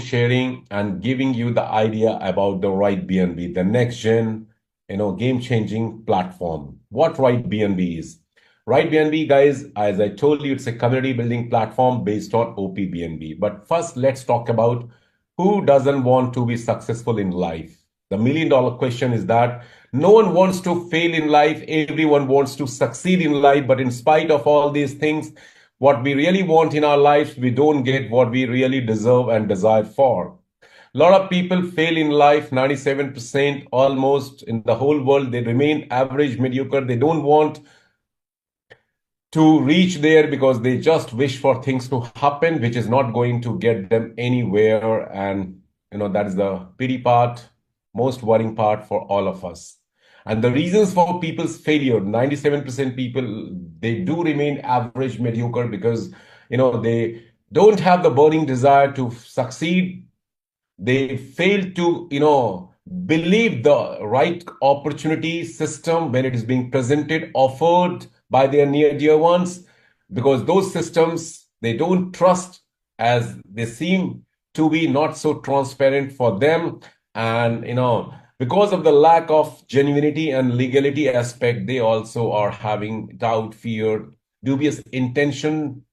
sharing and giving you the idea about the Right BNB, the next gen, game-changing platform. What Right BNB is? Right BNB, guys, as I told you, it's a community building platform based on OP BNB. But first, let's talk about who doesn't want to be successful in life. The million-dollar question is that no one wants to fail in life. Everyone wants to succeed in life. But in spite of all these things, what we really want in our lives, we don't get what we really deserve and desire for. A lot of people fail in life, 97% almost in the whole world. They remain average, mediocre. They don't want to reach there because they just wish for things to happen, which is not going to get them anywhere. And, that is the pity part, most worrying part for all of us. And the reasons for people's failure, 97% people, they do remain average, mediocre because, they don't have the burning desire to succeed. They fail to, believe the right opportunity system when it is being presented, offered by their near dear ones, because those systems, they don't trust as they seem to be not so transparent for them. And, because of the lack of genuinity and legality aspect, they also are having doubt, fear, dubious intention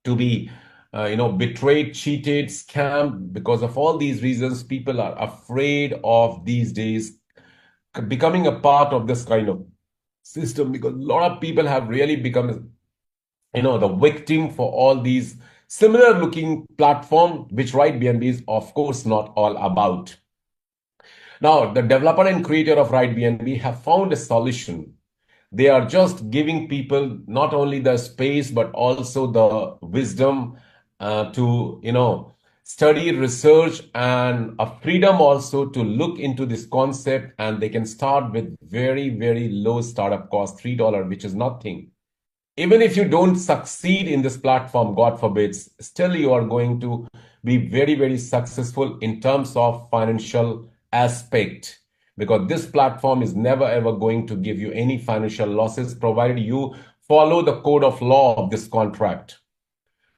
to be betrayed, cheated, scammed. Because of all these reasons, people are afraid of these days becoming a part of this kind of system, because a lot of people have really become the victim for all these similar looking platform, which Right BNB is of course not all about. Now, the developer and creator of Right BNB have found a solution. They are just giving people not only the space, but also the wisdom to, study, research, and a freedom also to look into this concept. And they can start with very, very low startup cost, $3, which is nothing. Even if you don't succeed in this platform, God forbid, still you are going to be very, very successful in terms of financial aspect, because this platform is never ever going to give you any financial losses provided you follow the code of law of this contract.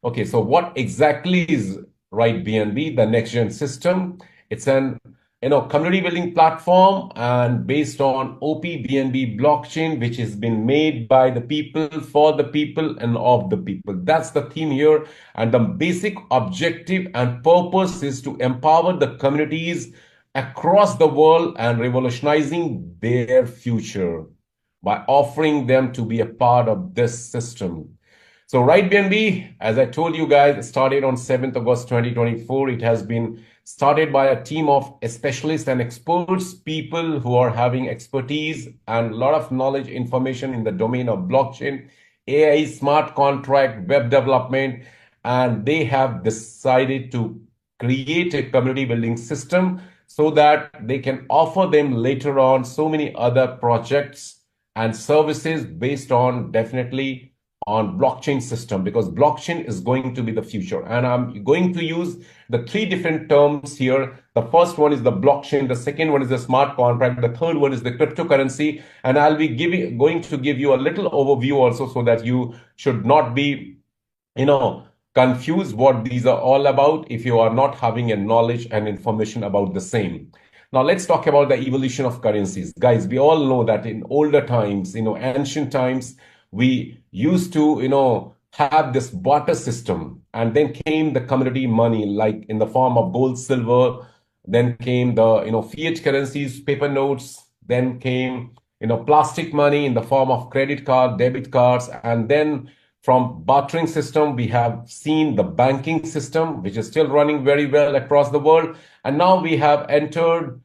Okay, so what exactly is Right BNB, the next gen system? It's an community building platform and based on OP-BNB blockchain, which has been made by the people, for the people, and of the people. That's the theme here. And the basic objective and purpose is to empower the communities across the world and revolutionizing their future by offering them to be a part of this system. So Right BNB, as I told you guys, started on 7th August 2024. It has been started by a team of specialists and experts, people who are having expertise and a lot of knowledge, information in the domain of blockchain, AI, smart contract, web development, and they have decided to create a community building system so that they can offer them later on so many other projects and services based on definitely on blockchain system, because blockchain is going to be the future. And I'm going to use the three different terms here. The first one is the blockchain, the second one is the smart contract, the third one is the cryptocurrency. And I'll be going to give you a little overview also so that you should not be, confused what these are all about if you are not having a knowledge and information about the same. Now, let's talk about the evolution of currencies. Guys, we all know that in older times, ancient times, we used to, have this barter system, and then came the commodity money, like in the form of gold, silver. Then came the, fiat currencies, paper notes. Then came, plastic money in the form of credit card, debit cards. And then from bartering system, we have seen the banking system, which is still running very well across the world. And now we have entered,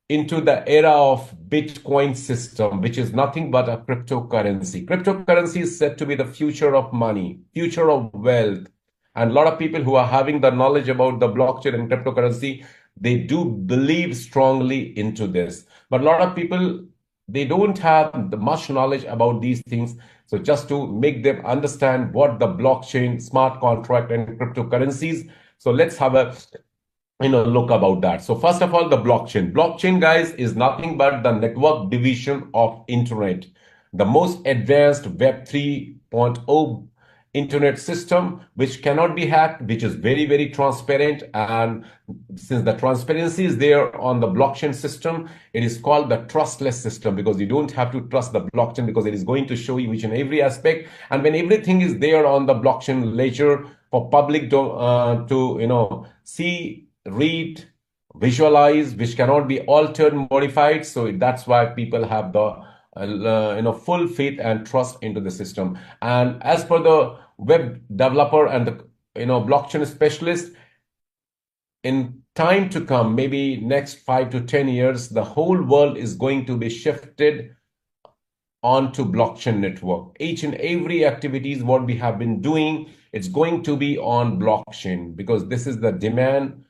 into the era of Bitcoin system, which is nothing but a cryptocurrency. Cryptocurrency is said to be the future of money, future of wealth. And a lot of people who are having the knowledge about the blockchain and cryptocurrency, they do believe strongly into this. But a lot of people, they don't have the much knowledge about these things. So just to make them understand what the blockchain, smart contract, and cryptocurrencies. So let's have a look about that. So first of all, the blockchain. Blockchain, guys, is nothing but the network division of internet, the most advanced Web 3.0 internet system which cannot be hacked, which is very, very transparent. And since the transparency is there on the blockchain system, it is called the trustless system, because you don't have to trust the blockchain, because it is going to show you each and every aspect. And when everything is there on the blockchain ledger for public to see, read, visualize, which cannot be altered, modified. So that's why people have the full faith and trust into the system. And as per the web developer and the blockchain specialist, in time to come, maybe next 5 to 10 years, the whole world is going to be shifted onto blockchain network. Each and every activities what we have been doing, it's going to be on blockchain, because this is the demand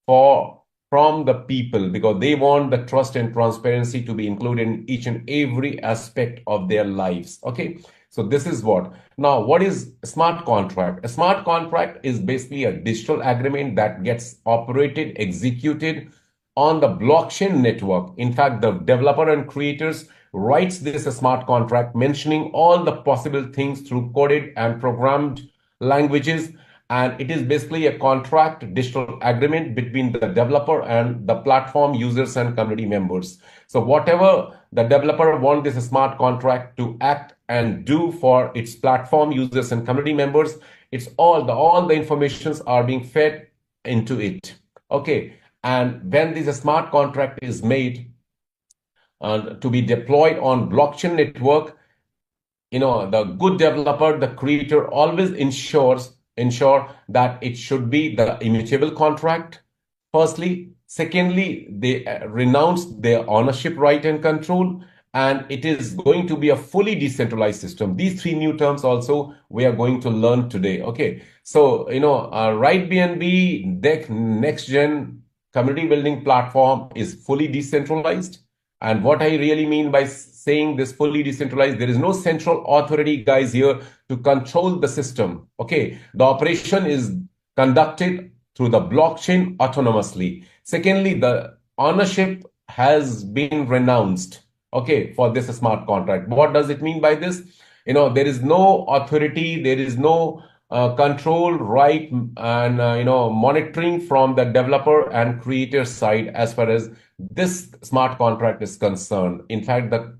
from the people, because they want the trust and transparency to be included in each and every aspect of their lives. Okay, so this is what. Now, what is a smart contract? A smart contract is basically a digital agreement that gets operated, executed on the blockchain network. In fact, the developer and creators writes this a smart contract, mentioning all the possible things through coded and programmed languages. And it is basically a contract digital agreement between the developer and the platform users and community members. So whatever the developer wants this smart contract to act and do for its platform users and community members, it's all the informations are being fed into it. Okay. And when this smart contract is made to be deployed on blockchain network, the good developer, the creator always ensure that it should be the immutable contract. Firstly, secondly, they renounce their ownership right and control, and it is going to be a fully decentralized system. These three new terms also we are going to learn today. Okay, so Right BNB DEC next gen community building platform is fully decentralized. And what I really mean by saying this fully decentralized, there is no central authority, guys, here to control the system. Okay, the operation is conducted through the blockchain autonomously. Secondly, the ownership has been renounced, okay, for this smart contract. What does it mean by this? There is no authority, there is no control, right, and monitoring from the developer and creator side as far as this smart contract is concerned. In fact, the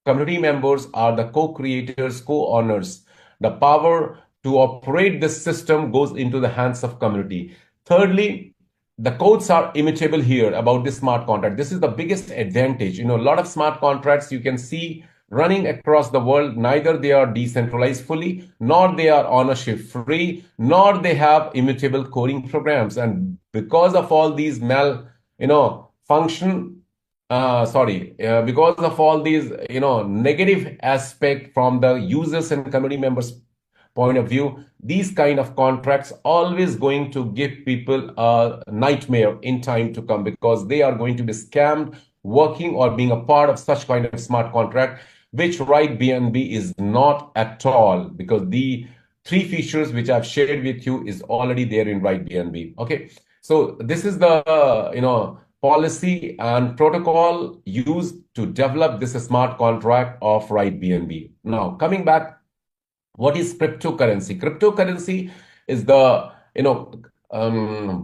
community members are the co-creators, co-owners. The power to operate this system goes into the hands of community. Thirdly, the codes are immutable here about this smart contract. This is the biggest advantage. A lot of smart contracts you can see running across the world, neither they are decentralized fully, nor they are ownership free, nor they have immutable coding programs. And because of all these because of all these, negative aspect from the users and community members point of view, these kind of contracts always going to give people a nightmare in time to come, because they are going to be scammed working or being a part of such kind of smart contract, which Right BNB is not at all, because the three features which I've shared with you is already there in Right BNB. Okay, so this is the policy and protocol used to develop this smart contract of Right BNB. Now, coming back, what is cryptocurrency? Cryptocurrency is the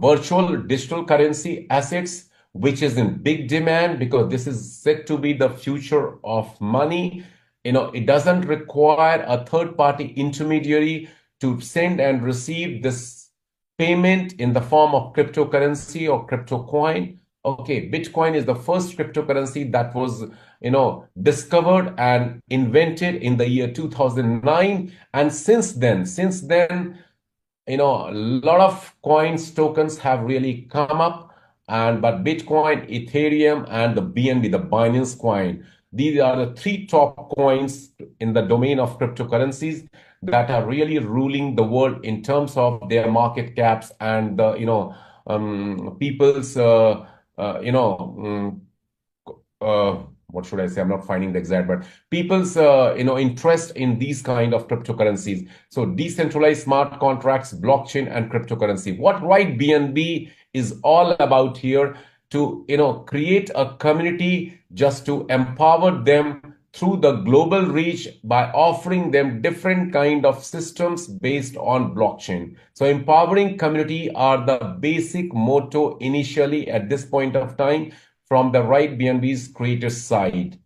virtual digital currency assets which is in big demand, because this is said to be the future of money. It doesn't require a third-party intermediary to send and receive this payment in the form of cryptocurrency or crypto coin. Okay, Bitcoin is the first cryptocurrency that was, discovered and invented in the year 2009. And since then, a lot of coins, tokens have really come up. But Bitcoin, Ethereum, and the BNB, the Binance coin, these are the three top coins in the domain of cryptocurrencies that are really ruling the world in terms of their market caps and the people's what should I say? I'm not finding the exact, but people's interest in these kind of cryptocurrencies. So decentralized smart contracts, blockchain, and cryptocurrency. What Right BNB is all about here, to create a community just to empower them through the global reach by offering them different kind of systems based on blockchain. So empowering community are the basic motto initially at this point of time from the Right BNB's creator side.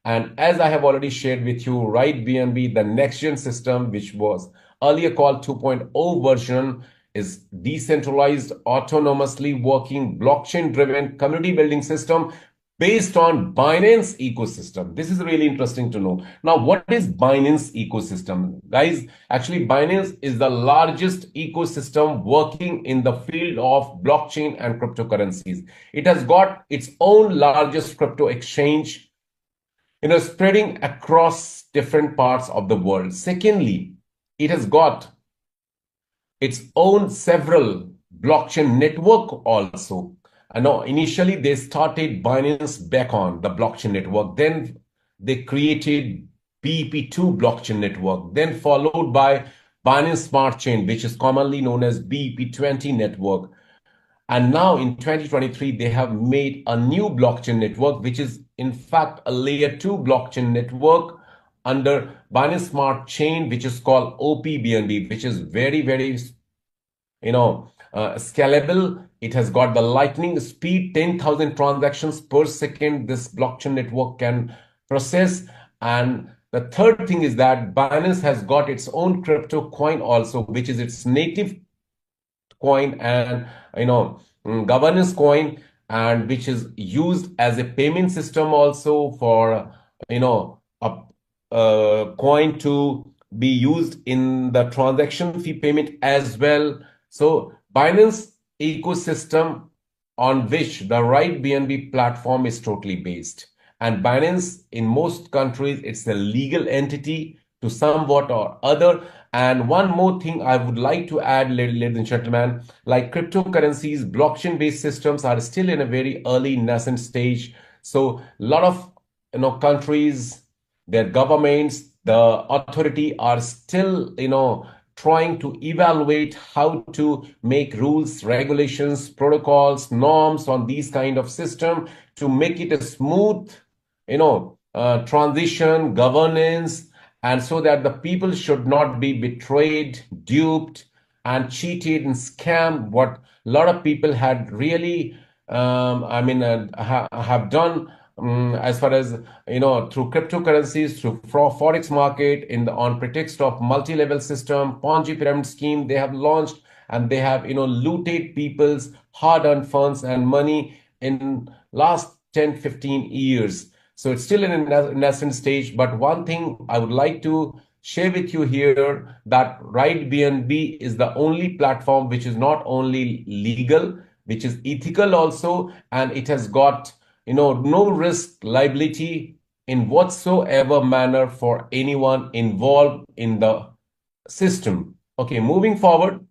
And as I have already shared with you, Right BNB, the next gen system, which was earlier called 2.0 version, is decentralized, autonomously working, blockchain driven community building system based on Binance ecosystem. This is really interesting to know. Now, what is Binance ecosystem? Guys, actually, Binance is the largest ecosystem working in the field of blockchain and cryptocurrencies. It has got its own largest crypto exchange, spreading across different parts of the world. Secondly, it has got its own several blockchain network also. I know initially they started Binance Beacon, the blockchain network. Then they created BEP2 blockchain network. Then followed by Binance Smart Chain, which is commonly known as BEP20 network. And now in 2023, they have made a new blockchain network, which is in fact a layer 2 blockchain network under Binance Smart Chain, which is called OPBNB, which is very, very, scalable. It has got the lightning speed, 10,000 transactions per second this blockchain network can process. And the third thing is that Binance has got its own crypto coin also, which is its native coin and governance coin, and which is used as a payment system also for a coin to be used in the transaction fee payment as well. So Binance ecosystem on which the Right BNB platform is totally based. And Binance in most countries, it's a legal entity to somewhat or other. And one more thing I would like to add, ladies and gentlemen, like cryptocurrencies, blockchain-based systems are still in a very early nascent stage. So a lot of countries, their governments, the authority are still trying to evaluate how to make rules, regulations, protocols, norms on these kind of system to make it a smooth transition, governance, and so that the people should not be betrayed, duped, and cheated and scammed. What a lot of people had really, have done as far as through cryptocurrencies, through forex market, on pretext of multi-level system, Ponzi pyramid scheme, they have launched and they have looted people's hard-earned funds and money in last 10-15 years. So it's still in a nascent stage. But one thing I would like to share with you here, that Right BNB is the only platform which is not only legal, which is ethical also, and it has got no risk liability in whatsoever manner for anyone involved in the system. Okay, moving forward,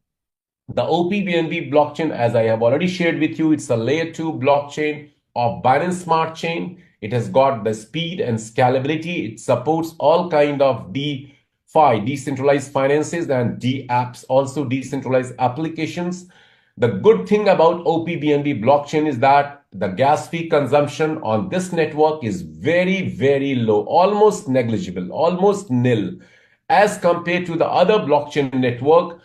the OPBNB blockchain, as I have already shared with you, it's a layer 2 blockchain of Binance Smart Chain. It has got the speed and scalability. It supports all kind of DeFi, decentralized finances, and DApps, also decentralized applications. The good thing about OPBNB blockchain is that the gas fee consumption on this network is very, very low, almost negligible, almost nil, as compared to the other blockchain network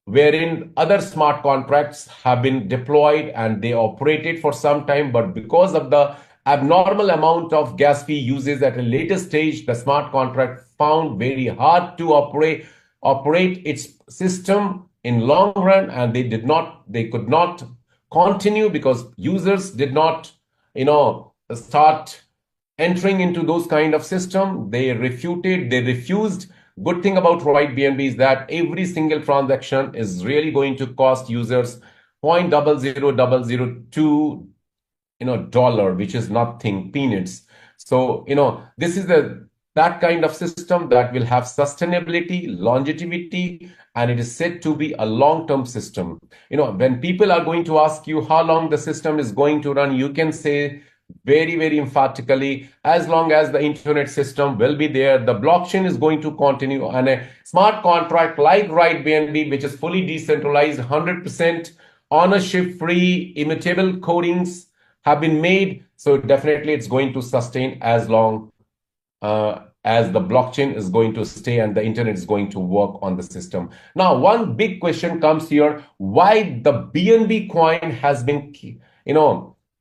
wherein other smart contracts have been deployed and they operated for some time. But because of the abnormal amount of gas fee uses at a later stage, the smart contract found very hard to operate its system in long run, and they could not continue because users did not start entering into those kind of system. They refused. Good thing about Right BNB is that every single transaction is really going to cost users 0.00002 dollar, which is nothing, peanuts. So this is that kind of system that will have sustainability, longevity, and it is said to be a long-term system. When people are going to ask you how long the system is going to run, you can say very, very emphatically, as long as the internet system will be there, the blockchain is going to continue. And a smart contract like Right BNB, which is fully decentralized, 100% ownership free, immutable codings have been made. So definitely it's going to sustain as long as the blockchain is going to stay and the internet is going to work on the system. Now, one big question comes here, why the BNB coin has been,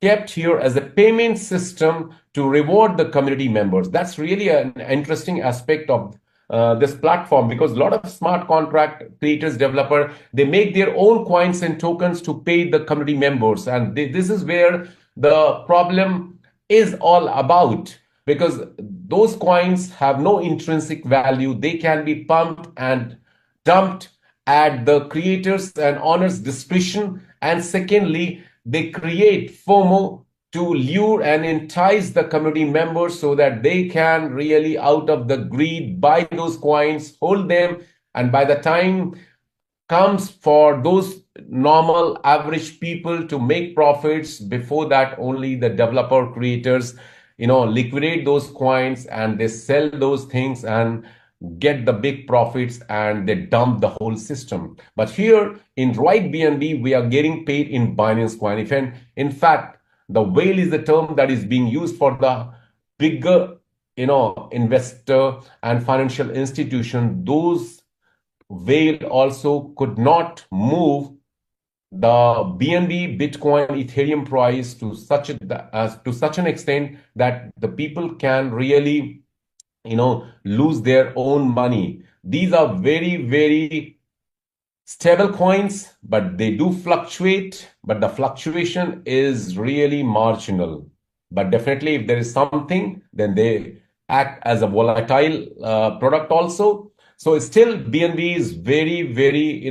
kept here as a payment system to reward the community members. That's really an interesting aspect of this platform, because a lot of smart contract creators, developer, they make their own coins and tokens to pay the community members. And this is where the problem is all about, because those coins have no intrinsic value. They can be pumped and dumped at the creators and owners' discretion. And secondly, they create FOMO to lure and entice the community members so that they can really, out of the greed, buy those coins, hold them, and by the time comes for those normal average people to make profits, before that only the developer creators liquidate those coins and they sell those things and get the big profits, and they dump the whole system. But here in right BNB, we are getting paid in Binance coin. In fact, the whale is the term that is being used for the bigger investor and financial institution. Those whale also could not move the BNB, Bitcoin, Ethereum price to such an extent that the people can really lose their own money. These are very, very stable coins, but they do fluctuate, but the fluctuation is really marginal. But definitely if there is something, then they act as a volatile product also. So still BNB is very, very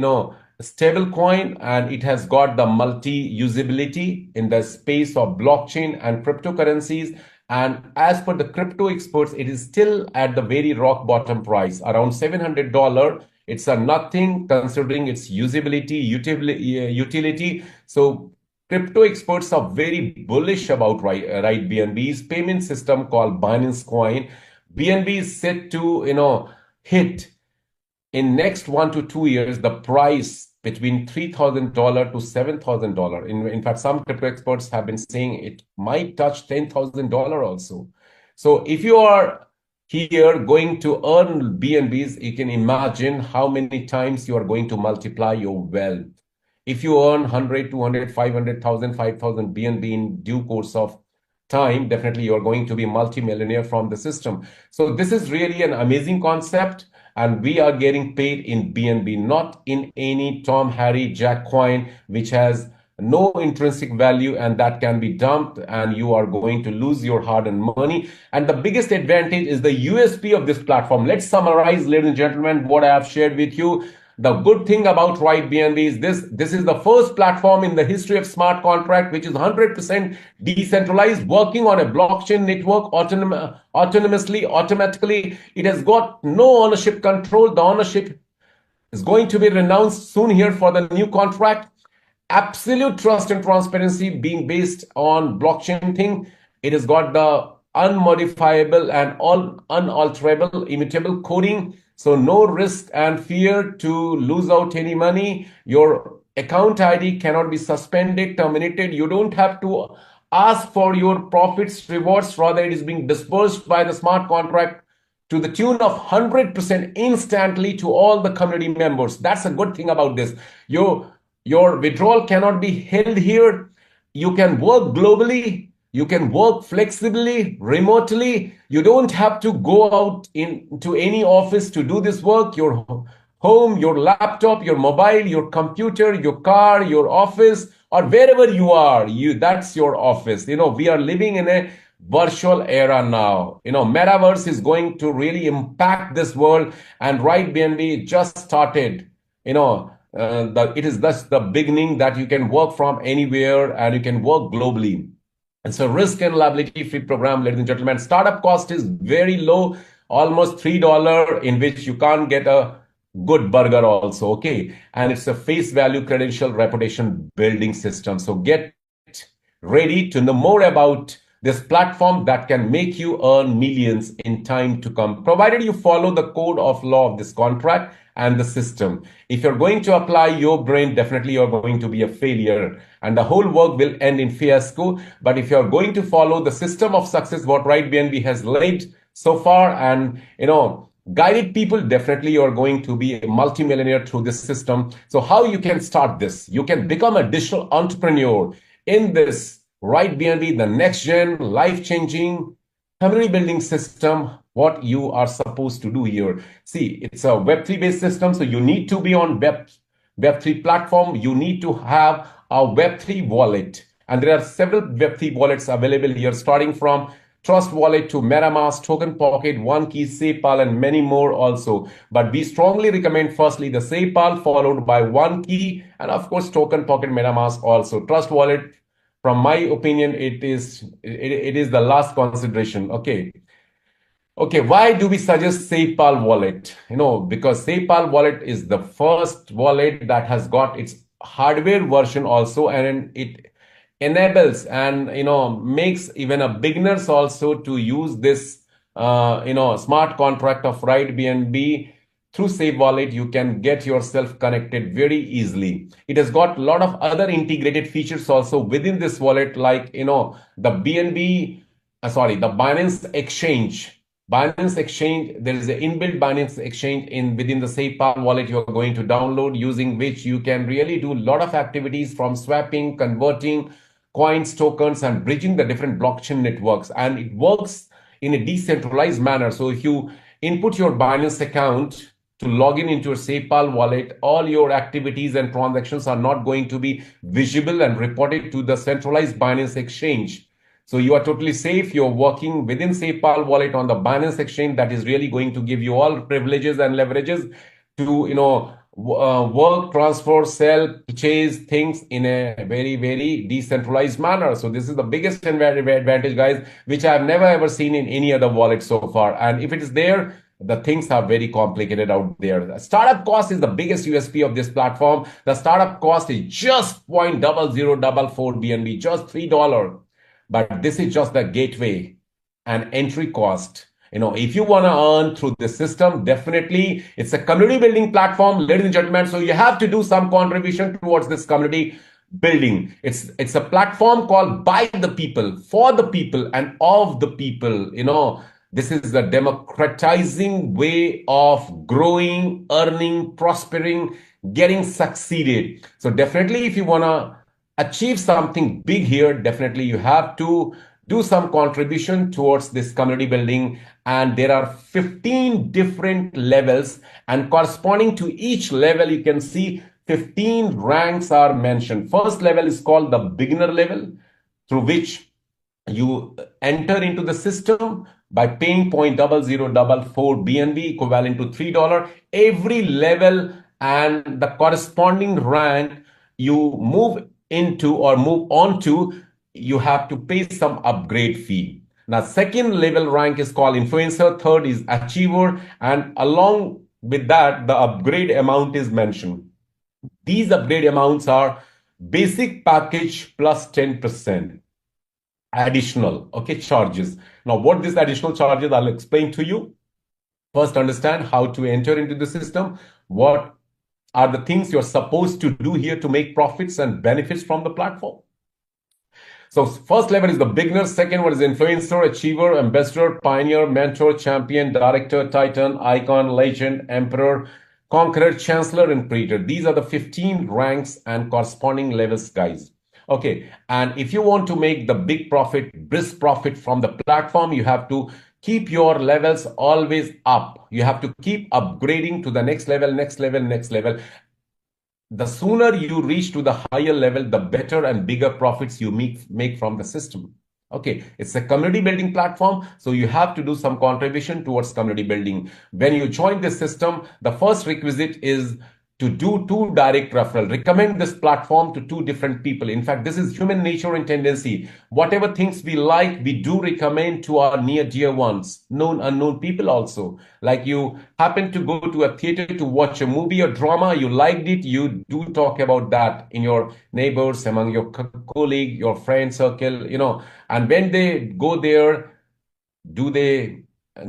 stable coin, and it has got the multi-usability in the space of blockchain and cryptocurrencies. And as per the crypto experts, it is still at the very rock bottom price, around $700. It's a nothing considering its utility. So crypto experts are very bullish about right BNB's payment system called Binance Coin. BNB is set to hit in next 1 to 2 years the price between $3,000 to $7,000. In fact, some crypto experts have been saying it might touch $10,000 also. So if you are here going to earn BNBs, you can imagine how many times you are going to multiply your wealth. If you earn 100, 200, 500,000, 5,000 BNB in due course of time, definitely you are going to be multi-millionaire from the system. So this is really an amazing concept. And we are getting paid in BNB, not in any Tom, Harry, Jack coin, which has no intrinsic value, and that can be dumped and you are going to lose your hard-earned money. And the biggest advantage is the USP of this platform. Let's summarize, ladies and gentlemen, what I have shared with you. The good thing about Right BNB is this is the first platform in the history of smart contract which is 100% decentralized, working on a blockchain network autonomously, automatically. It has got no ownership control. The ownership is going to be renounced soon here for the new contract. Absolute trust and transparency being based on blockchain thing. It has got the unmodifiable and unalterable immutable coding. So no risk and fear to lose out any money. Your account ID cannot be suspended, terminated. You don't have to ask for your profits, rewards. Rather, it is being disbursed by the smart contract to the tune of 100% instantly to all the community members. That's a good thing about this. Your withdrawal cannot be held here. You can work globally. You can work flexibly, remotely. You don't have to go out into any office to do this work. Your home, your laptop, your mobile, your computer, your car, your office, or wherever you are, that's your office. We are living in a virtual era now. Metaverse is going to really impact this world, and Right BNB just started. It is thus the beginning that you can work from anywhere and you can work globally. It's a risk and liability free program, ladies and gentlemen. Startup cost is very low, almost $3, in which you can't get a good burger also, okay? And it's a face value credential reputation building system. So get ready to know more about This platform that can make you earn millions in time to come, provided you follow the code of law of this contract and the system. If you're going to apply your brain, definitely you're going to be a failure and the whole work will end in fiasco. But if you're going to follow the system of success, what Right BNB has laid so far and, guided people, definitely you're going to be a multimillionaire through this system. So how you can start this? You can become a digital entrepreneur in this Right BNB, the next gen, life-changing community building system. What you are supposed to do here. See, it's a Web3 based system. So you need to be on Web3 platform. You need to have a Web3 wallet. And there are several Web3 wallets available here, starting from Trust Wallet to MetaMask, Token Pocket, OneKey, SafePal, and many more also. But we strongly recommend firstly the SafePal, followed by OneKey, and of course Token Pocket, MetaMask also. Trust Wallet, from my opinion, it is the last consideration. Okay, why do we suggest SafePal wallet? Because SafePal wallet is the first wallet that has got its hardware version also, and it enables and makes even a beginners also to use this smart contract of Right BNB through Safe Wallet. You can get yourself connected very easily. It has got a lot of other integrated features also within this wallet, like the Binance Exchange. Binance Exchange, there is an inbuilt Binance Exchange within the SafePal wallet you are going to download, using which you can really do a lot of activities from swapping, converting coins, tokens, and bridging the different blockchain networks. And it works in a decentralized manner. So if you input your Binance account to log in into your SafePal wallet, all your activities and transactions are not going to be visible and reported to the centralized Binance Exchange. So you are totally safe. You're working within SafePal wallet on the Binance Exchange that is really going to give you all privileges and leverages to, work, transfer, sell, purchase things in a very, very decentralized manner. So this is the biggest advantage, guys, which I've never ever seen in any other wallet so far. And if it is there, the things are very complicated out there. The startup cost is the biggest USP of this platform. The startup cost is just 0.0044 BNB, just $3. But this is just the gateway and entry cost. If you want to earn through this system, definitely it's a community building platform, ladies and gentlemen. So you have to do some contribution towards this community building. It's a platform called by the people, for the people, and of the people. This is the democratizing way of growing, earning, prospering, getting succeeded. So definitely, if you want to achieve something big here, definitely you have to do some contribution towards this community building. And there are 15 different levels, and corresponding to each level, you can see 15 ranks are mentioned. First level is called the beginner level, through which you enter into the system by paying 0.0044 BNB, equivalent to $3. Every level and the corresponding rank you move into or move on to, you have to pay some upgrade fee. Now, second level rank is called influencer, third is achiever, and along with that, the upgrade amount is mentioned. These upgrade amounts are basic package plus 10% additional, charges. Now, what these additional charges, I'll explain to you. First, understand how to enter into the system. What are the things you're supposed to do here to make profits and benefits from the platform? So first level is the beginner, second one is influencer, achiever, ambassador, pioneer, mentor, champion, director, titan, icon, legend, emperor, conqueror, chancellor, and praetor. These are the 15 ranks and corresponding levels, guys. Okay, and if you want to make the big profit, brisk profit from the platform, you have to keep your levels always up. You have to keep upgrading to the next level, next level, next level. The sooner you reach to the higher level, the better and bigger profits you make from the system. Okay, it's a community building platform, so you have to do some contribution towards community building. When you join this system, the first requisite is to do two direct referral. Recommend this platform to two different people. In fact, this is human nature and tendency. Whatever things we like, we do recommend to our near dear ones, known, unknown people also. Like you happen to go to a theater to watch a movie or drama, you liked it, you do talk about that in your neighbors, among your colleague, your friend circle, and when they go there, do they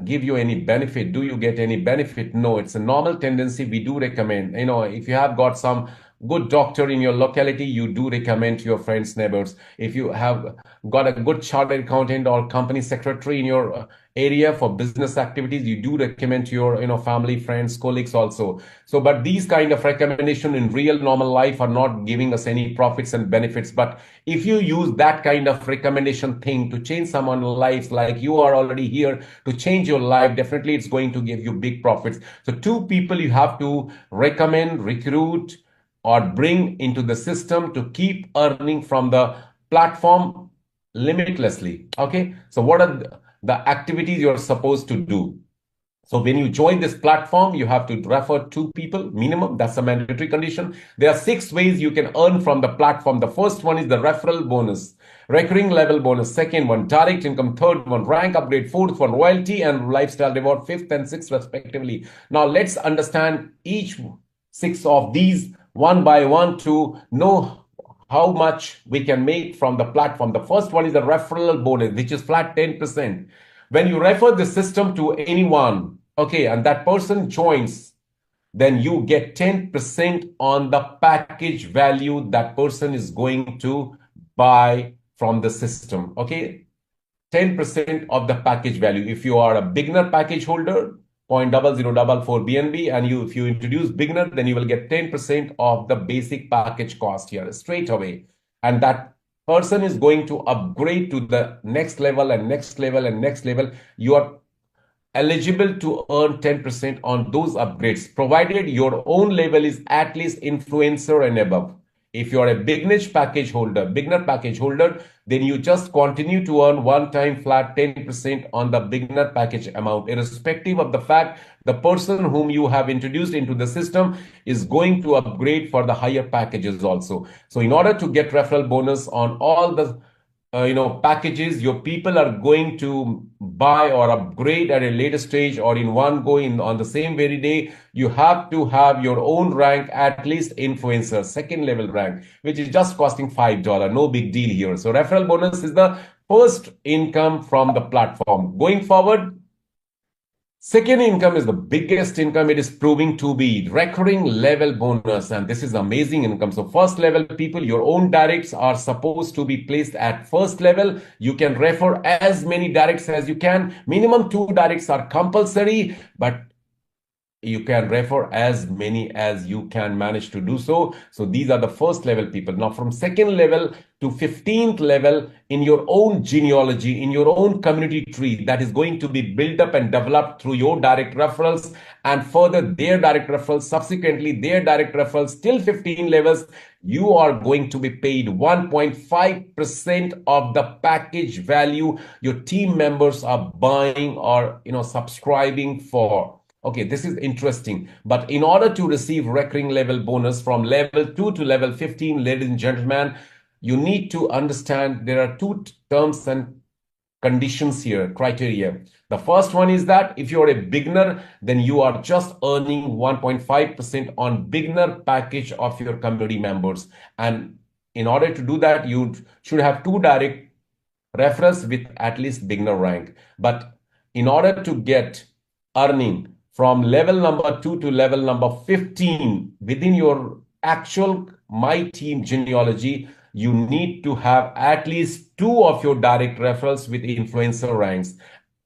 give you any benefit? Do you get any benefit? No, it's a normal tendency. We do recommend, if you have got some good doctor in your locality, you do recommend to your friends, neighbors. If you have got a good chartered accountant or company secretary in your area for business activities, you do recommend to your, family, friends, colleagues also. So, but these kind of recommendation in real normal life are not giving us any profits and benefits. But if you use that kind of recommendation thing to change someone's life, like you are already here to change your life, definitely it's going to give you big profits. So two people you have to recommend, recruit, or bring into the system to keep earning from the platform limitlessly. Okay. So what are the activities you're supposed to do? So when you join this platform, you have to refer two people minimum. That's a mandatory condition. There are 6 ways you can earn from the platform. The first one is the referral bonus, recurring level bonus. Second one, direct income. Third one, rank upgrade. Fourth one, royalty and lifestyle reward. Fifth and sixth respectively. Now let's understand each 6 of these one by one to know how much we can make from the platform. The first one is the referral bonus, which is flat 10%. When you refer the system to anyone, okay, and that person joins, then you get 10% on the package value that person is going to buy from the system, okay? 10% of the package value. If you are a beginner package holder, 0.0044 BNB, and if you introduce beginner, then you will get 10% of the basic package cost here straight away. And that person is going to upgrade to the next level and next level and next level. You are eligible to earn 10% on those upgrades, provided your own level is at least influencer and above. If you are a beginner package holder, then you just continue to earn one-time flat 10% on the beginner package amount, irrespective of the fact the person whom you have introduced into the system is going to upgrade for the higher packages also. So in order to get referral bonus on all the packages your people are going to buy or upgrade at a later stage or in one go on the same very day, you have to have your own rank, at least influencer, second level rank, which is just costing $5. No big deal here. So referral bonus is the first income from the platform. Going forward, second income is the biggest income. It is proving to be recurring level bonus. And this is amazing income. So first level people, your own directs are supposed to be placed at first level. You can refer as many directs as you can. Minimum 2 directs are compulsory, but you can refer as many as you can manage to do so. So these are the first level people. Now from second level to 15th level in your own genealogy, in your own community tree that is going to be built up and developed through your direct referrals and further their direct referrals, subsequently their direct referrals till 15 levels, you are going to be paid 1.5% of the package value your team members are buying or subscribing for. Okay, this is interesting. But in order to receive recurring level bonus from level 2 to level 15, ladies and gentlemen, you need to understand there are 2 terms and conditions here, criteria. The first one is that if you're a beginner, then you are just earning 1.5% on beginner package of your community members. And in order to do that, you should have 2 direct referrals with at least beginner rank. But in order to get earning from level number 2 to level number 15 within your actual My Team genealogy, you need to have at least 2 of your direct referrals with influencer ranks.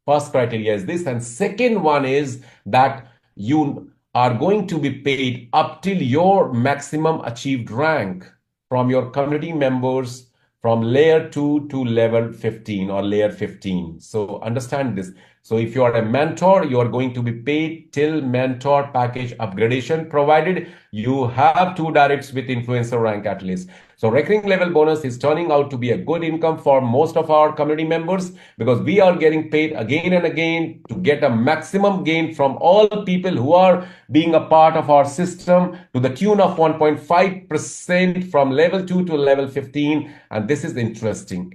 First criteria is this. And second one is that you are going to be paid up till your maximum achieved rank from your community members from layer 2 to level 15 or layer 15. So understand this. So if you are a mentor, you are going to be paid till mentor package upgradation, provided you have 2 directs with influencer rank at least. So recurring level bonus is turning out to be a good income for most of our community members, because we are getting paid again and again to get a maximum gain from all people who are being a part of our system, to the tune of 1.5% from level 2 to level 15. And this is interesting.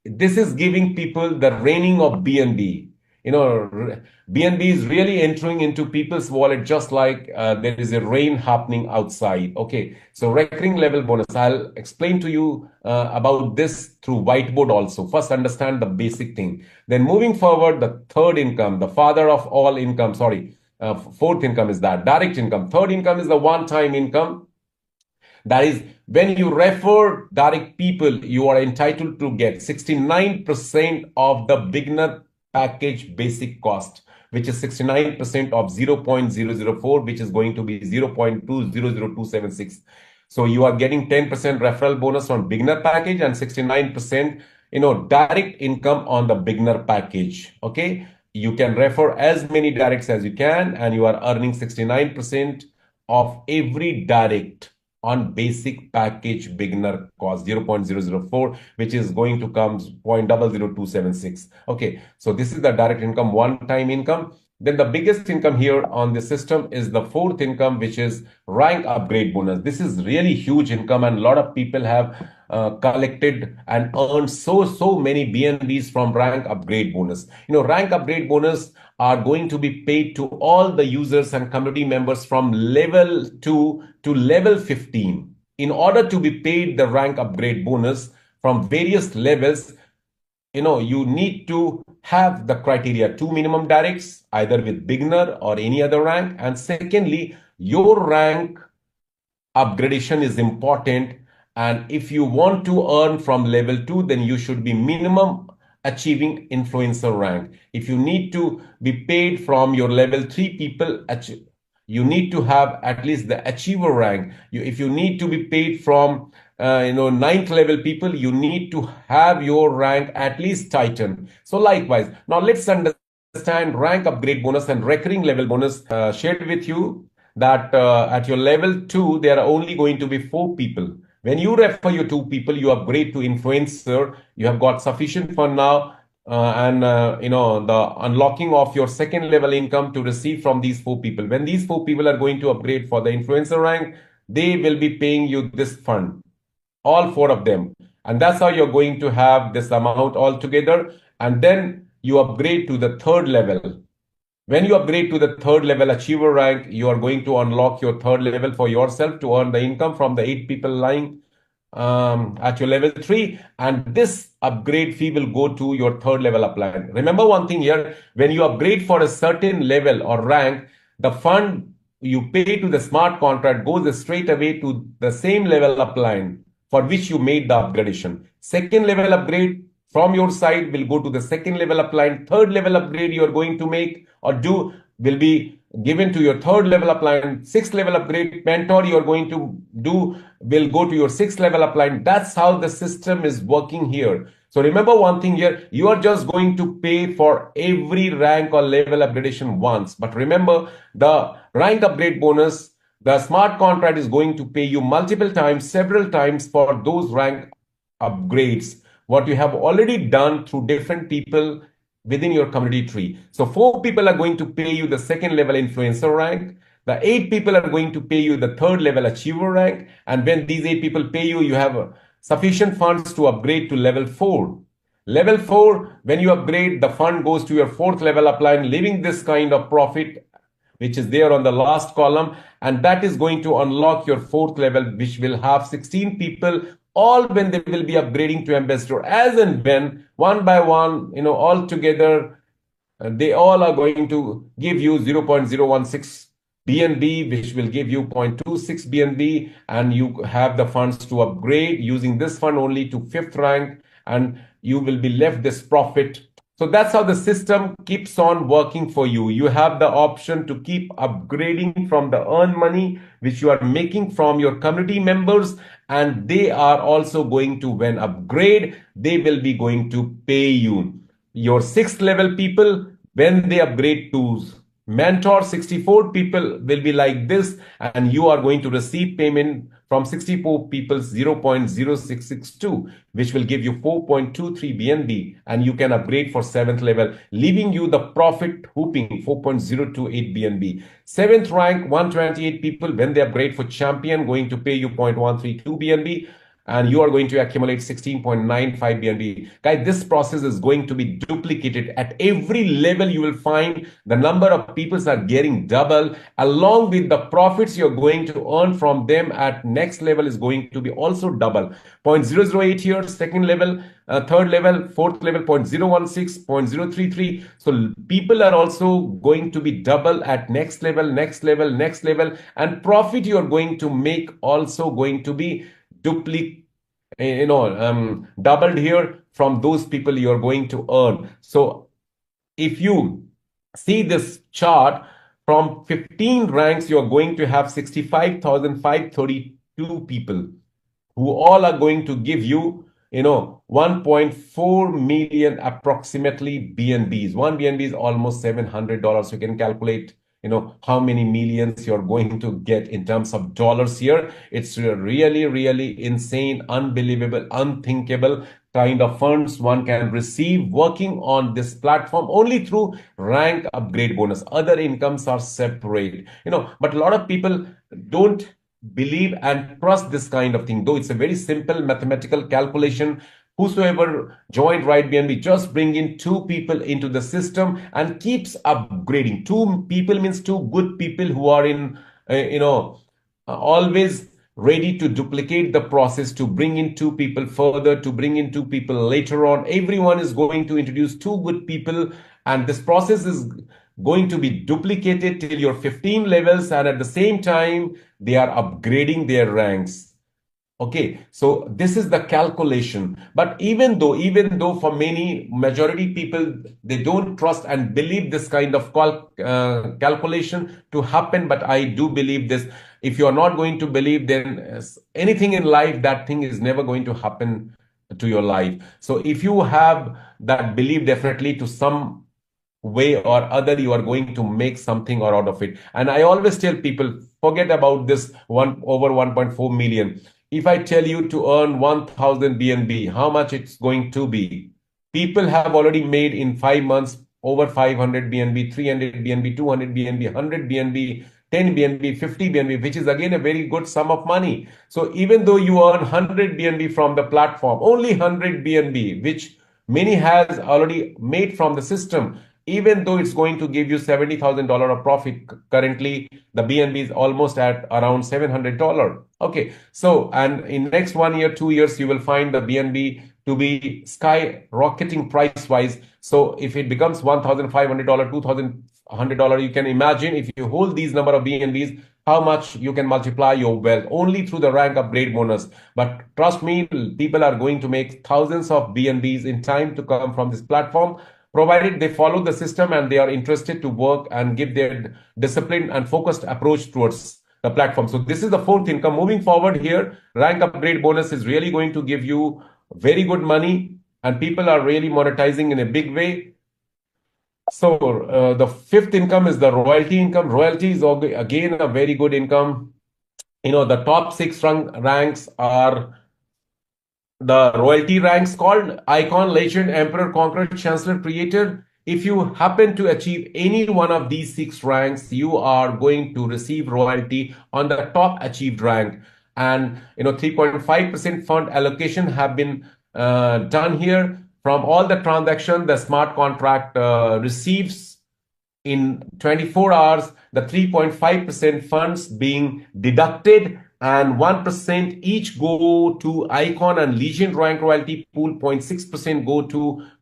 This is giving people the raining of BNB. BNB is really entering into people's wallet, just like there is a rain happening outside. Okay, so recurring level bonus, I'll explain to you about this through whiteboard also. First, understand the basic thing. Then moving forward, the third income, the father of all income, fourth income is that direct income. Third income is the one-time income. That is, when you refer direct people, you are entitled to get 69% of the beginner package basic cost, which is 69% of 0.004, which is going to be 0.200276. So you are getting 10% referral bonus on beginner package and 69%, direct income on the beginner package. Okay. You can refer as many directs as you can, and you are earning 69% of every direct on basic package beginner cost 0.004, which is going to come 0.00276. Okay, so this is the direct income, one-time income. Then the biggest income here on the system is the fourth income, which is rank upgrade bonus. This is really huge income, and a lot of people have collected and earned so many BNBs from rank upgrade bonus. Rank upgrade bonus are going to be paid to all the users and community members from level 2 to level 15. In order to be paid the rank upgrade bonus from various levels, you need to have the criteria: 2 minimum directs, either with beginner or any other rank. And secondly, your rank upgradation is important. And if you want to earn from level 2, then you should be minimum achieving influencer rank. If you need to be paid from your level 3 people, you need to have at least the achiever rank. If you need to be paid from 9th level people, you need to have your rank at least titan. So likewise, now let's understand rank upgrade bonus and recurring level bonus. Shared with you that at your level 2, there are only going to be 4 people. When you refer your 2 people, you upgrade to influencer. You have got sufficient fund now, the unlocking of your second level income to receive from these 4 people. When these 4 people are going to upgrade for the influencer rank, they will be paying you this fund, all 4 of them. And that's how you're going to have this amount all together. And then you upgrade to the third level. When you upgrade to the third level achiever rank, you are going to unlock your third level for yourself to earn the income from the 8 people lying at your level 3. And this upgrade fee will go to your third level upline. Remember one thing here: when you upgrade for a certain level or rank, the fund you pay to the smart contract goes straight away to the same level upline for which you made the upgradation. Second level upgrade from your side will go to the second level upline. Third level upgrade you are going to make or do will be given to your third level upline. Sixth level upgrade mentor you are going to do will go to your sixth level upline. That's how the system is working here. So remember one thing here: you are just going to pay for every rank or level upgradation once. But remember, the rank upgrade bonus, the smart contract is going to pay you multiple times, several times, for those rank upgrades, what you have already done through different people within your community tree. So 4 people are going to pay you the second level influencer rank. The 8 people are going to pay you the third level achiever rank. And when these 8 people pay you, you have sufficient funds to upgrade to level 4. Level 4, when you upgrade, the fund goes to your 4th level upline, leaving this kind of profit, which is there on the last column. And that is going to unlock your 4th level, which will have 16 people, all when they will be upgrading to ambassador, as and when, one by one, all together, they all are going to give you 0.016 BNB, which will give you 0.26 BNB, and you have the funds to upgrade using this fund only to 5th rank, and you will be left this profit. So that's how the system keeps on working for you. You have the option to keep upgrading from the earned money which you are making from your community members, and they are also going to, when upgrade, they will be going to pay you. Your sixth level people, when they upgrade to mentor, 64 people will be like this, and you are going to receive payment from 64 people 0.0662, which will give you 4.23 BNB, and you can upgrade for seventh level, leaving you the profit hooping 4.028 BNB. Seventh rank, 128 people, when they upgrade for champion, going to pay you 0.132 BNB, and you are going to accumulate 16.95 BNB. Guys, this process is going to be duplicated at every level. You will find the number of people are getting double, along with the profits you're going to earn from them at next level is going to be also double. 0.008 here, second level, third level, fourth level, 0.016, 0.033. So people are also going to be double at next level, next level, next level, and profit you're going to make also going to be doubled here from those people you're going to earn. So if you see this chart, from 15 ranks, you're going to have 65,532 people who all are going to give you, 1.4 million approximately BNBs. One BNB is almost $700. You can calculate, how many millions you're going to get in terms of dollars here. It's really, really insane, unbelievable, unthinkable kind of funds one can receive working on this platform only through rank upgrade bonus. Other incomes are separate, but a lot of people don't believe and trust this kind of thing, though it's a very simple mathematical calculation. Whosoever joined Right BNB, just bring in two people into the system and keeps upgrading. Two people means two good people who are in, always ready to duplicate the process, to bring in two people further, to bring in two people later on. Everyone is going to introduce two good people, and this process is going to be duplicated till your 15 levels, and at the same time they are upgrading their ranks. Okay, so this is the calculation. But even though for many majority people, they don't trust and believe this kind of calculation to happen, but I do believe this. If you are not going to believe, then anything in life, that thing is never going to happen to your life. So if you have that belief, definitely to some way or other, you are going to make something or out of it. And I always tell people, forget about this over 1.4 million. If I tell you to earn 1,000 BNB, how much it's going to be? People have already made in 5 months over 500 BNB, 300 BNB, 200 BNB, 100 BNB, 10 BNB, 50 BNB, which is again a very good sum of money. So even though you earn 100 BNB from the platform, only 100 BNB, which many has already made from the system, even though it's going to give you $70,000 of profit, currently the BNB is almost at around $700. Okay, so and in next 1 year, 2 years, you will find the BNB to be skyrocketing price wise. So if it becomes $1,500, $2,100, you can imagine if you hold these number of BNBs, how much you can multiply your wealth only through the rank upgrade bonus. But trust me, people are going to make thousands of BNBs in time to come from this platform, provided they follow the system and they are interested to work and give their disciplined and focused approach towards the platform. So this is the fourth income. Moving forward here, rank upgrade bonus is really going to give you very good money, and people are really monetizing in a big way. So the fifth income is the royalty income. Royalty is again a very good income. The top six ranks are the royalty ranks called icon, legend, emperor, conqueror, chancellor, creator. If you happen to achieve any one of these six ranks, you are going to receive royalty on the top achieved rank. And 3.5% fund allocation have been done here. From all the transaction, the smart contract receives in 24 hours the 3.5% funds being deducted, and 1% each go to icon and legend rank royalty pool, 0.6%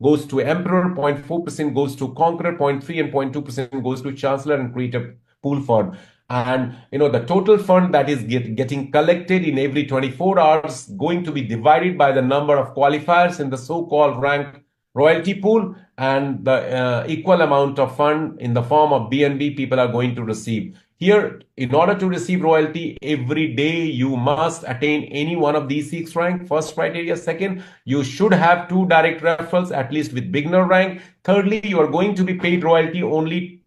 goes to emperor, 0.4% goes to conqueror, 0.3 and 0.2% goes to chancellor and creator pool fund. And the total fund that is getting collected in every 24 hours going to be divided by the number of qualifiers in the so-called rank royalty pool, and the equal amount of fund in the form of BNB people are going to receive. Here, in order to receive royalty every day, you must attain any one of these 6 ranks. First criteria. Second, you should have 2 direct referrals, at least with beginner rank. Thirdly, you are going to be paid royalty only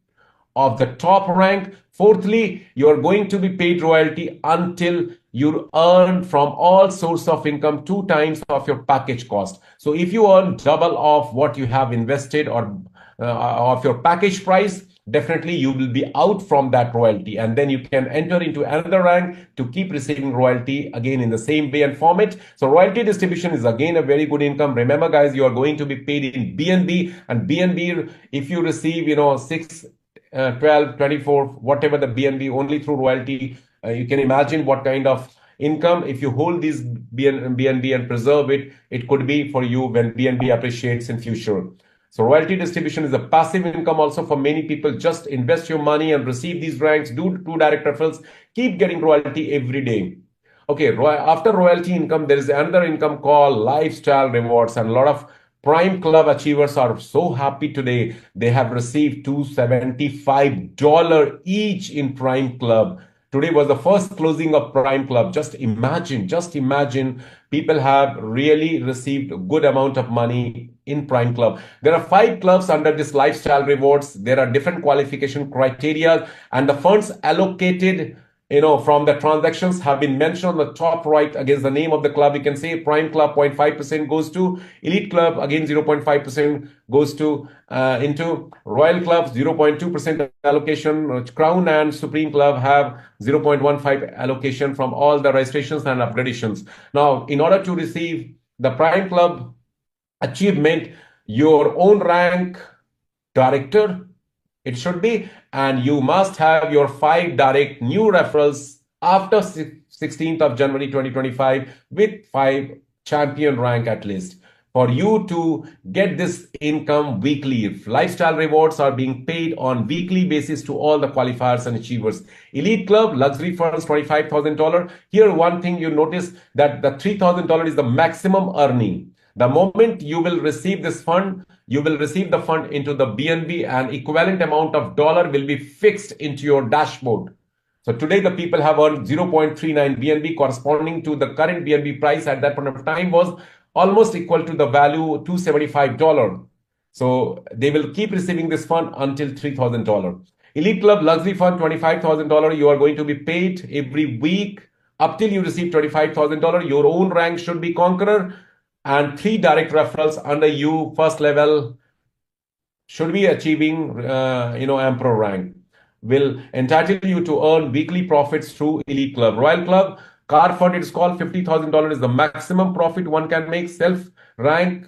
of the top rank. Fourthly, you are going to be paid royalty until you earn from all source of income 2 times of your package cost. So if you earn double of what you have invested or of your package price, definitely you will be out from that royalty, and then you can enter into another rank to keep receiving royalty again in the same way and format. So royalty distribution is again a very good income. Remember guys, you are going to be paid in BNB, and BNB, if you receive 6, 12, 24, whatever the BNB only through royalty, you can imagine what kind of income. If you hold these BNB and preserve it, it could be for you when BNB appreciates in future. So royalty distribution is a passive income also for many people. Just invest your money and receive these ranks, do 2 direct referrals, keep getting royalty every day. Okay, after royalty income, there is another income called lifestyle rewards, and a lot of Prime Club achievers are so happy today. They have received $275 each in Prime Club. Today was the first closing of Prime Club. Just imagine people have really received a good amount of money in Prime Club. There are 5 clubs under this lifestyle rewards. There are different qualification criteria, and the funds allocated from the transactions have been mentioned on the top right against the name of the club. You can say Prime Club 0.5% goes to Elite Club, again 0.5% goes to into Royal Club, 0.2% allocation. Crown and Supreme Club have 0.15 allocation from all the registrations and upgradations. Now, in order to receive the Prime Club achievement, your own rank director, it should be, and you must have your 5 direct new referrals after 16th of January 2025 with 5 champion rank at least for you to get this income weekly. Lifestyle rewards are being paid on weekly basis to all the qualifiers and achievers. Elite Club, luxury funds, $25,000. Here, one thing you notice that the $3,000 is the maximum earning. The moment you will receive this fund, you will receive the fund into the BNB, and equivalent amount of dollar will be fixed into your dashboard. So today the people have earned 0.39 BNB, corresponding to the current BNB price at that point of time was almost equal to the value $275. So they will keep receiving this fund until $3,000. Elite Club Luxury Fund, $25,000. You are going to be paid every week up till you receive $25,000. Your own rank should be Conqueror, and 3 direct referrals under you, first level, should be achieving, Emperor rank, will entitle you to earn weekly profits through Elite Club. Royal Club, KARE fund, it's called $50,000 is the maximum profit one can make. Self rank,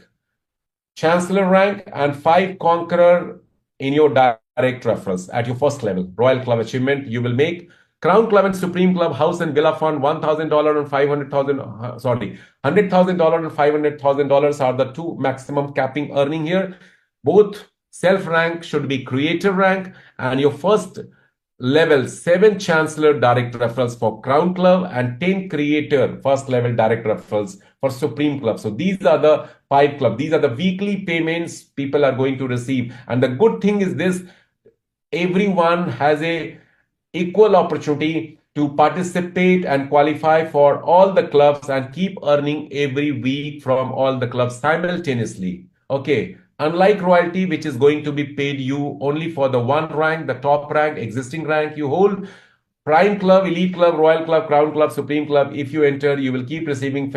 Chancellor rank, and 5 Conqueror in your direct referrals at your first level. Royal Club achievement you will make. Crown Club and Supreme Club House and Villa Fund, $1,000 and $100,000 and $500,000 are the 2 maximum capping earning here. Both self rank should be creator rank, and your first level 7 Chancellor direct referrals for Crown Club and 10 creator first level direct referrals for Supreme Club. So these are the 5 clubs. These are the weekly payments people are going to receive. And the good thing is this, everyone has a equal opportunity to participate and qualify for all the clubs and keep earning every week from all the clubs simultaneously. Okay, unlike royalty, which is going to be paid you only for the 1 rank, the top rank, existing rank you hold, Prime Club, Elite Club, Royal Club, Crown Club, Supreme Club, if you enter, you will keep receiving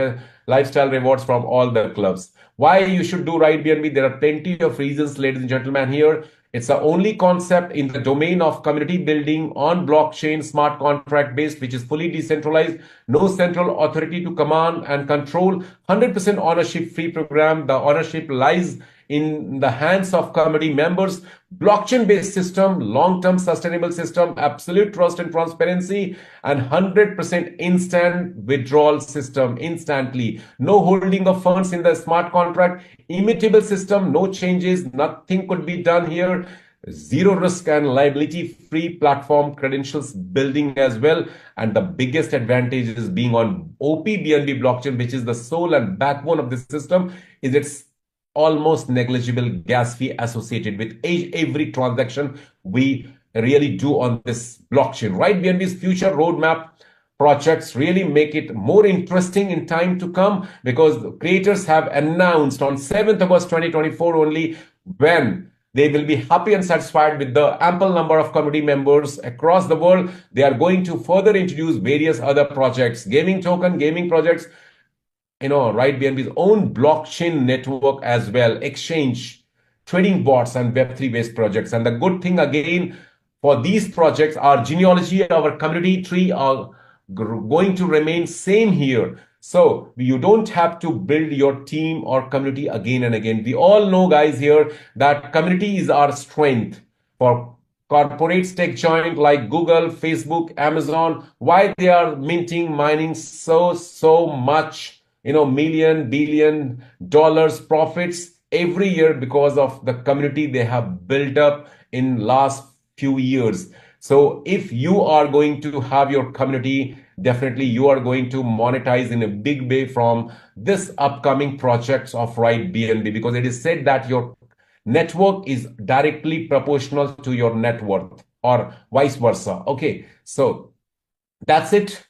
lifestyle rewards from all the clubs. Why you should do right BNB? There are plenty of reasons, ladies and gentlemen, here. It's the only concept in the domain of community building on blockchain, smart contract based, which is fully decentralized, no central authority to command and control, 100% ownership free program. The ownership lies in the hands of community members, blockchain based system, long-term sustainable system, absolute trust and transparency, and 100% instant withdrawal system instantly. No holding of funds in the smart contract, immutable system, no changes, nothing could be done here. Zero risk and liability free platform credentials building as well. And the biggest advantage is being on OP BNB blockchain, which is the soul and backbone of this system, is its almost negligible gas fee associated with every transaction we really do on this blockchain. Right BNB's future roadmap projects really make it more interesting in time to come, because the creators have announced on 7th August 2024 only, when they will be happy and satisfied with the ample number of community members across the world. They are going to further introduce various other projects, gaming token, gaming projects, right, BNB's own blockchain network as well, exchange, trading bots, and Web3 based projects. And the good thing again for these projects, our genealogy, our community tree are going to remain same here. So you don't have to build your team or community again and again. We all know, guys, here that community is our strength. For corporates tech giant like Google, Facebook, Amazon, why they are minting, mining so much, million, billion dollars profits every year, because of the community they have built up in last few years. So if you are going to have your community, definitely you are going to monetize in a big way from this upcoming projects of Right BNB, because it is said that your network is directly proportional to your net worth, or vice versa. Okay, so that's it.